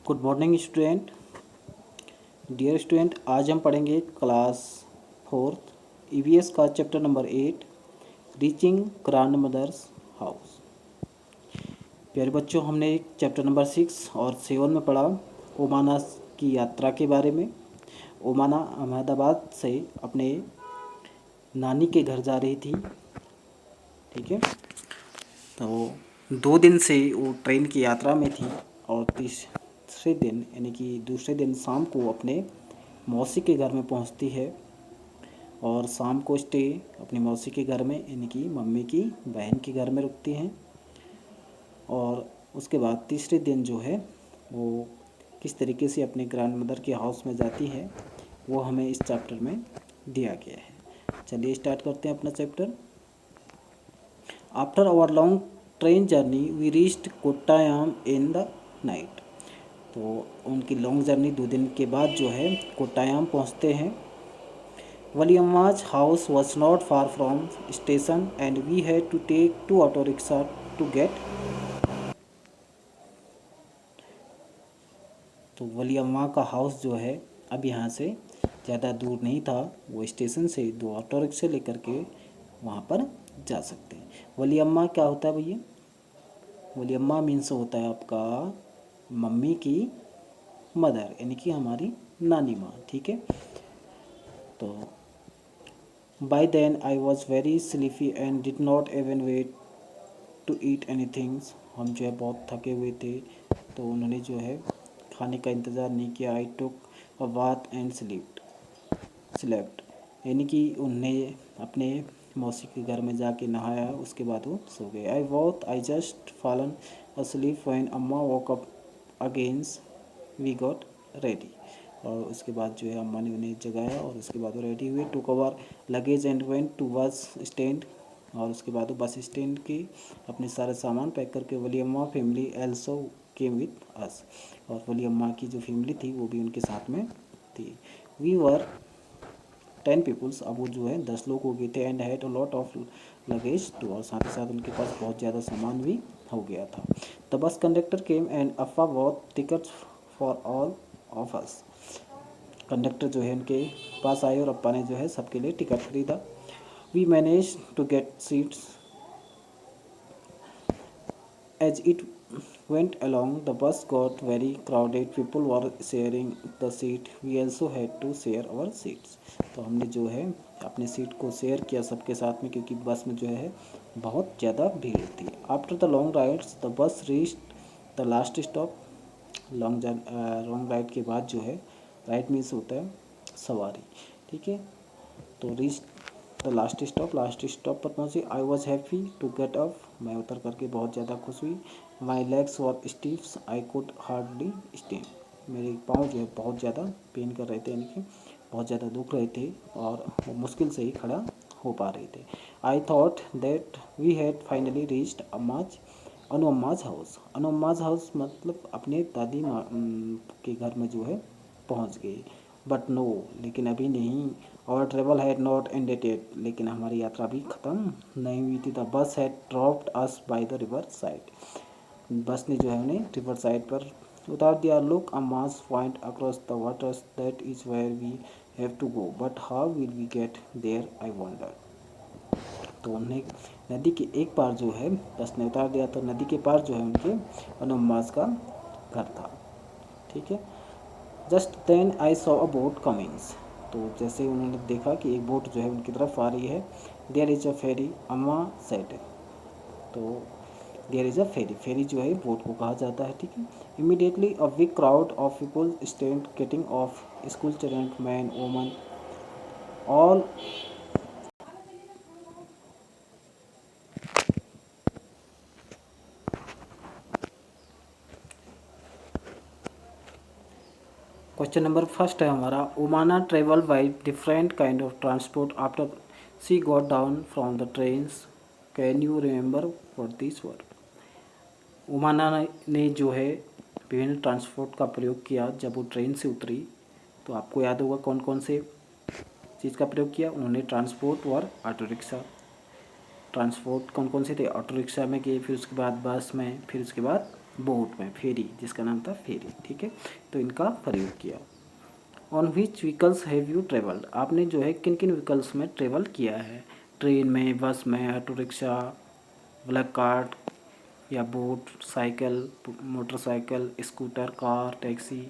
Good morning student. Dear student, आज हम पढ़ेंगे क्लास 4th ईवीएस का chapter number 8 reaching grandmother's house. प्यारे बच्चों, हमने चैप्टर नंबर 6 और 7 में पढ़ा ओमाना की यात्रा के बारे में। ओमाना अहमदाबाद से अपने नानी के घर जा रही थी। ठीक है, तो 2 दिन से वो ट्रेन की यात्रा में थी और तीसरे दिन यानी कि दूसरे दिन शाम को अपने मौसी के घर में पहुंचती है और शाम को स्टे अपनी मौसी के घर में यानी कि मम्मी की बहन के घर में रुकती हैं। और उसके बाद तीसरे दिन जो है वो किस तरीके से अपने ग्रैंड मदर के हाउस में जाती है वो हमें इस चैप्टर में दिया गया है। चलिए स्टार्ट करते हैं अपना chapter. After our long train journey we reached Kottayam in the night. तो उनकी लॉन्ग जर्नी 2 दिन के बाद जो है कोट्टायम पहुंचते हैं। Valiyamma's house was not far from station and we had to take 2 auto rickshaw to get. तो वलियम्मा का हाउस जो है अब यहाँ से ज़्यादा दूर नहीं था, वो स्टेशन से 2 ऑटो रिक्शे लेकर के वहाँ पर जा सकते हैं। वलियम्मा क्या होता है भैया? वलियम्मा मीन्स होता है आपका मम्मी की मदर यानी कि हमारी नानी माँ। ठीक है, तो by then I was very sleepy and did not even wait to eat anything. हम जो है बहुत थके हुए थे, तो उन्होंने जो है खाने का इंतज़ार नहीं किया। आई टुक अ बाथ एंड स्लेप्ट यानी कि उन्होंने अपने मौसी के घर में जाके नहाया, उसके बाद वो सो गए। I just fallen asleep when अम्मा woke up against we got ready। और उसके बाद जो है अम्मा ने उन्हें जगाया और उसके बाद वो रेडी हुए। To cover luggage and went to bus stand. और उसके बाद वो बस स्टैंड के अपने सारे सामान पैक करके Valiyamma family also came with us. और वलियम्मा की जो फैमिली थी वो भी उनके साथ में थी। वी वर 10 पीपल्स, अब वो जो है 10 लोग हो गए थे। And had a lot of luggage too, और साथ ही साथ उनके पास बहुत ज़्यादा सामान भी हो गया था। The bus conductor came and अफा bought tickets for all of us. Conductor जो है उनके पास आए और अप्पा ने जो है सबके लिए टिकट खरीदा। We manage to get seats as it went along. The bus got very crowded, people were sharing the seat, we also had to share our seats। तो हमने जो है अपने सीट को शेयर किया सबके साथ में, क्योंकि बस में जो है बहुत ज़्यादा भीड़ थी। After the long rides the bus reached the last stop. Long ride के बाद जो है, राइड मीन्स होता है सवारी। ठीक है, तो रीच द लास्ट स्टॉप पर पहुंचे। I was happy to get up, मैं उतर करके बहुत ज़्यादा खुश हुई। My legs were stiffs, I could hardly stand, मेरे पाँव जो है बहुत ज़्यादा पेन कर रहे थे, यानी कि बहुत ज़्यादा दुख रहे थे और वो मुश्किल से ही खड़ा हो पा रहे थे। I thought that we had finally reached Anuamma's house. Anuamma's house मतलब अपने दादी माँ के घर में जो है पहुँच गए। बट नो, लेकिन अभी नहीं। और travel had not ended yet, लेकिन हमारी यात्रा भी ख़त्म नहीं हुई थी। The bus had dropped us by the river side, बस ने जो है उन्हें रिवर साइड पर उतार दिया। Look Amma's point across the waters, that is where we have to go, but how will we get there I wonder. तो उन्हें नदी के एक पार जो है बस ने उतार दिया, तो नदी के पार जो है उनके अनुअम्माज का घर था। ठीक है, just then I saw a boat comings. तो जैसे ही उन्होंने देखा कि एक बोट जो है उनकी तरफ आ रही है। देयर इज़ अ फेरी, अम्मा सेड। तो देयर इज़ अ फेरी, फेरी जो है बोट को कहा जाता है। ठीक है, immediately a big crowd of people stand getting off, school children, man, woman, all. Question number first है हमारा, Omana travel by different kind of transport after she got down from the trains, can you remember what this were. Omana ने जो है विभिन्न transport का प्रयोग किया जब वो ट्रेन से उतरी। तो आपको याद होगा कौन कौन से चीज़ का प्रयोग किया उन्होंने। ट्रांसपोर्ट और ऑटो रिक्शा। ट्रांसपोर्ट कौन कौन से थे? ऑटो रिक्शा में किए, फिर उसके बाद बस में, फिर उसके बाद बोट में, फेरी, जिसका नाम था फेरी, ठीक है। तो इनका प्रयोग किया। On which vehicles have you travelled, आपने जो है किन किन व्हीकल्स में ट्रेवल किया है, ट्रेन में, बस में, ऑटो रिक्शा, ब्लैक कार्ट या boat, cycle, motorcycle, scooter, car, taxi,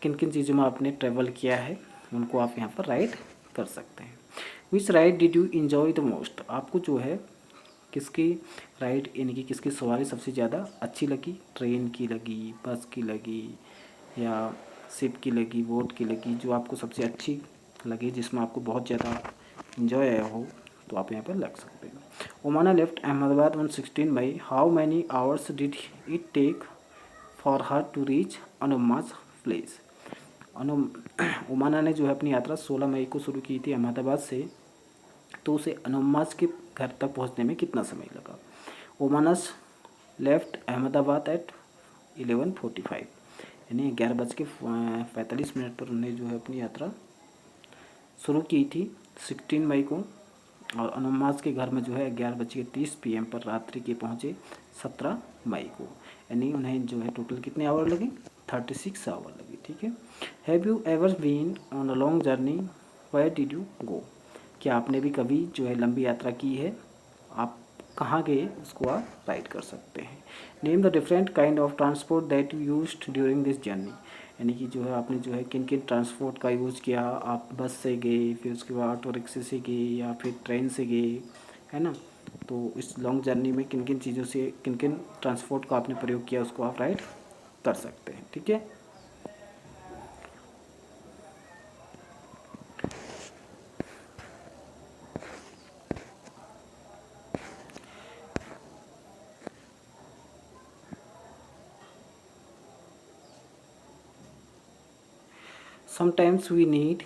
किन किन चीज़ों में आपने ट्रेवल किया है उनको आप यहाँ पर राइट कर सकते हैं। Which ride did you enjoy the most, आपको जो है किसकी राइड यानी कि किसकी सवारी सबसे ज़्यादा अच्छी लगी, ट्रेन की लगी, बस की लगी, या शिप की लगी, बोट की लगी, जो आपको सबसे अच्छी लगी, जिसमें आपको बहुत ज़्यादा इन्जॉय आया हो, तो आप यहाँ पर लग सकते हैं। Omana left Ahmedabad on 16 May, how many hours did it take for her to reach Anumma's place, Omana ने जो है अपनी यात्रा 16 मई को शुरू की थी अहमदाबाद से, तो उसे अनुमाज के घर तक पहुंचने में कितना समय लगा। ओमानस लेफ्ट अहमदाबाद एट 11:45, यानी 11:45 पर उन्हें जो है अपनी यात्रा शुरू की थी 16 मई को, और अनुमाज के घर में जो है 11:30 PM पर रात्रि के पहुँचे 17 मई को, यानी उन्हें जो है टोटल कितने आवर लगे, 36 आवर लगे, ठीक है। Have you ever been on a long journey, where did you go, क्या आपने भी कभी जो है लंबी यात्रा की है, आप कहाँ गए उसको आप राइट कर सकते हैं। Name the different kind of transport that you used during this journey, यानी कि जो है आपने जो है किन किन ट्रांसपोर्ट का यूज़ किया, आप बस से गए, फिर उसके बाद ऑटो रिक्शे से गए, या फिर ट्रेन से गए, है ना। तो इस लॉन्ग जर्नी में किन किन चीज़ों से, किन किन ट्रांसपोर्ट का आपने प्रयोग किया, उसको आप राइट कर सकते हैं, ठीक है। Sometimes we need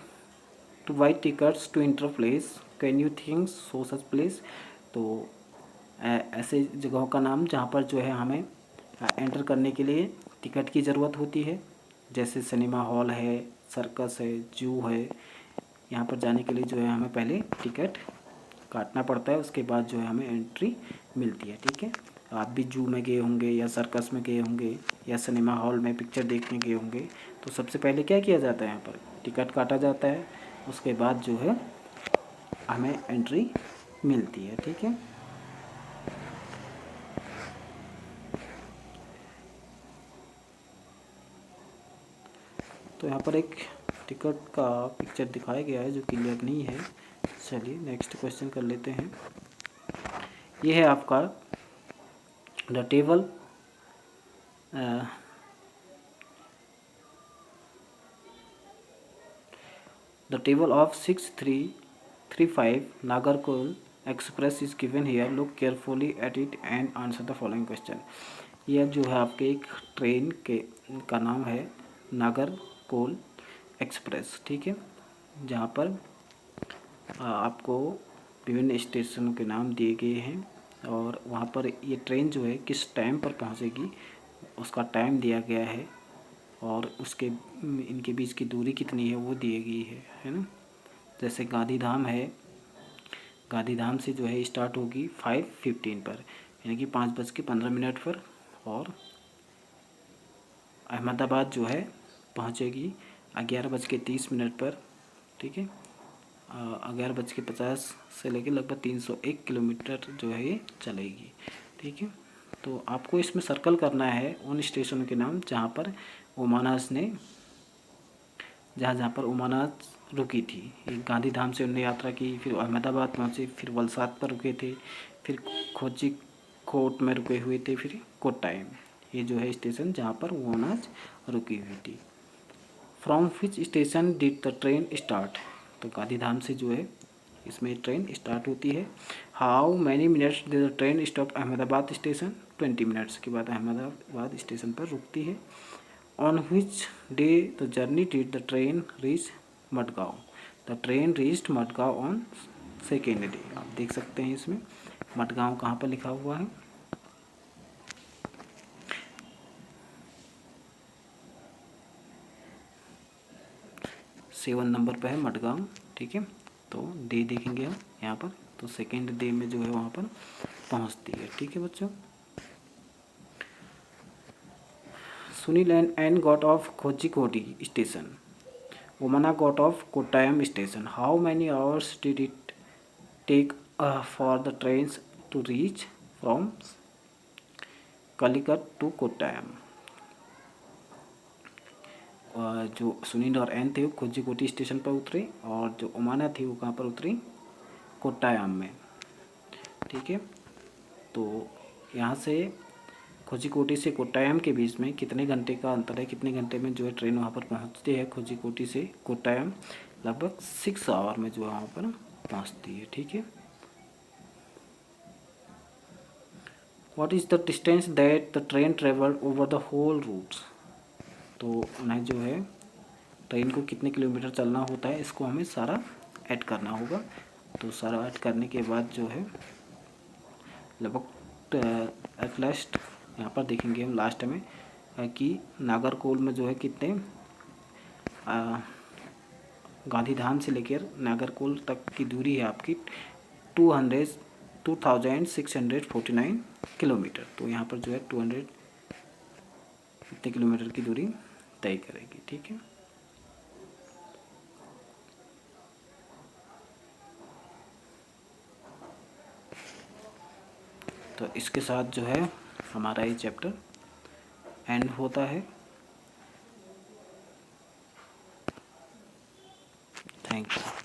to buy tickets to enter place, can you think so such place, तो ऐसे जगहों का नाम जहाँ पर जो है हमें एंटर करने के लिए टिकट की ज़रूरत होती है, जैसे सिनेमा हॉल है, सर्कस है, जू है, यहाँ पर जाने के लिए जो है हमें पहले टिकट काटना पड़ता है, उसके बाद जो है हमें एंट्री मिलती है, ठीक है। आप भी जू में गए होंगे, या सर्कस में गए होंगे, या सिनेमा हॉल में पिक्चर देखने गए होंगे, तो सबसे पहले क्या किया जाता है, यहाँ पर टिकट काटा जाता है, उसके बाद जो है हमें एंट्री मिलती है, ठीक है। तो यहाँ पर एक टिकट का पिक्चर दिखाया गया है जो क्लियर नहीं है। चलिए नेक्स्ट क्वेश्चन कर लेते हैं। ये है आपका the table of 6335 Nagercoil express is given here, look carefully at it and answer the following question. यह जो है आपके एक ट्रेन के का नाम है नागरकोल एक्सप्रेस, ठीक है, जहाँ पर आपको विभिन्न स्टेशनों के नाम दिए गए हैं, और वहाँ पर ये ट्रेन जो है किस टाइम पर पहुँचेगी उसका टाइम दिया गया है, और उसके इनके बीच की दूरी कितनी है वो दी गई है ना। जैसे गांधीधाम है, गांधीधाम से जो है स्टार्ट होगी 5:15 पर, यानी कि 5:15 पर, और अहमदाबाद जो है पहुँचेगी 11:30 पर, ठीक है। 11:50 से लेकर लगभग 301 किलोमीटर जो है ये चलेगी, ठीक है। तो आपको इसमें सर्कल करना है उन स्टेशनों के नाम जहाँ पर ओमानास ने जहाँ पर ओमानास रुकी थी। एक गांधीधाम से उन्होंने यात्रा की, फिर अहमदाबाद पहुँचे, फिर वलसाड पर रुके थे, फिर कोझिकोड में रुके हुए थे, फिर कोट्टायम, ये जो है स्टेशन जहाँ पर ओमानास रुकी हुई थी। From which station did the train start, तो गांधीधाम से जो है इसमें ट्रेन स्टार्ट होती है। How many minutes did the train stop Ahmedabad station, 20 minutes के बाद अहमदाबाद स्टेशन पर रुकती है। On which day the journey did the train reach Madgaon, the train reached Madgaon on second day, आप देख सकते हैं इसमें मडगांव कहाँ पर लिखा हुआ है, 7 नंबर पर है मडगांव, ठीक है। तो डे देखेंगे हम यहाँ पर, तो सेकेंड डे में जो है वहाँ पर पहुँचती है, ठीक है बच्चों। Sunil and Ann got off Kozhikode station, Omana got off Kottayam station. How many hours did it take for the trains to reach from Calicut to Kottayam. जो सुनील और एन थे वो कोझिकोडी स्टेशन पर उतरे, और जो ओमाना थी वो कहाँ पर उतरी, कोट्टायम में. ठीक है, तो यहाँ से कोझिकोडी से कोट्टायम के बीच में कितने घंटे का अंतर है, कितने घंटे में जो है ट्रेन वहाँ पर पहुँचती है. कोझिकोडी से कोट्टायम लगभग 6 आवर में जो है वहाँ पर पहुँचती है. ठीक है. What is the distance that the train travelled over the whole routes. तो उन्हें जो है ट्रेन को कितने किलोमीटर चलना होता है, इसको हमें सारा ऐड करना होगा. तो सारा ऐड करने के बाद जो है लगभग एट लास्ट यहाँ पर देखेंगे हम लास्ट में कि नागरकोल में जो है कितने गांधीधाम से लेकर नागरकोल तक की दूरी है आपकी 2649 किलोमीटर. तो यहाँ पर जो है 200 कितने किलोमीटर की दूरी तय करेगी. ठीक है. तो इसके साथ जो है हमारा ये चैप्टर एंड होता है. Thank you.